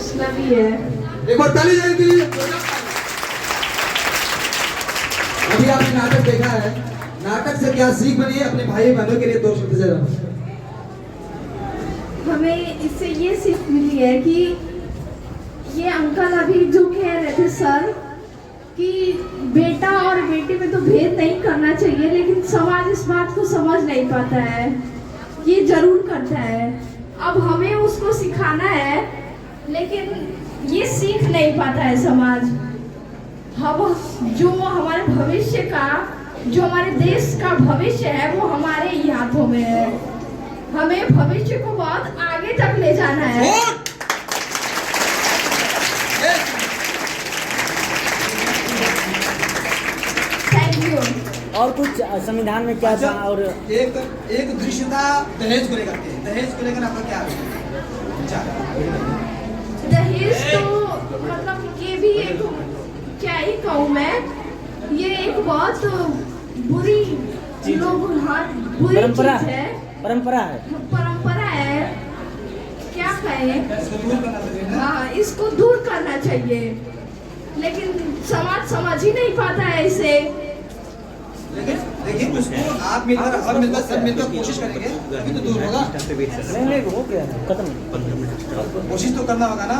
वैष्णवी है। एक बार ताली जाए के लिए। अभी आपने नाटक देखा है, नाटक से क्या सीख बनी है? अपने भाई बहनों के लिए दो शब्द जरा। हमें इससे ये सीख मिली है कि ये अंकल अभी जो कह रहे थे सर कि बेटा और बेटी में तो भेद नहीं करना चाहिए, लेकिन समाज इस बात को समझ नहीं पाता है। ये जरूर करता है। अब हमें उसको सिखाना है, लेकिन ये सीख नहीं पाता है समाज। हम जो हमारे भविष्य का, जो हमारे देश का भविष्य है, वो हमारे ही हाथों में है। हमें भविष्य को बहुत आगे तक ले जाना है। Thank you. और कुछ संविधान में क्या था? और एक दृश्य था दहेज को लेकर के। दहेज को लेकर आपका क्या विचार है? दहेज तो मतलब ये भी एक, क्या ही कहूँ मैं, ये एक बहुत बुरी लोग, हाँ, बुरी परंपरा चीज है। परंपरा है। परंपरा है, क्या कहें। हाँ, इसको दूर करना चाहिए, लेकिन समाज समझ ही नहीं पाता है इसे। लेकिन उसको आप मिलकर, हम मिलकर, सब मिलकर कोशिश करेंगे तभी तो दूर होगा। नहीं हो गया, खत्म। कोशिश तो करना होगा ना।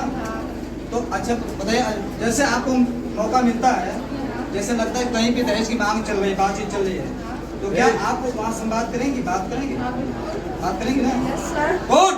तो अच्छा बताइए, जैसे आपको मौका मिलता है, जैसे लगता है कहीं भी दहेज की मांग चल रही है, बातचीत चल रही है, तो क्या आप वहाँ संवाद करेंगे, बात करेंगे ना? Yes sir. कौन?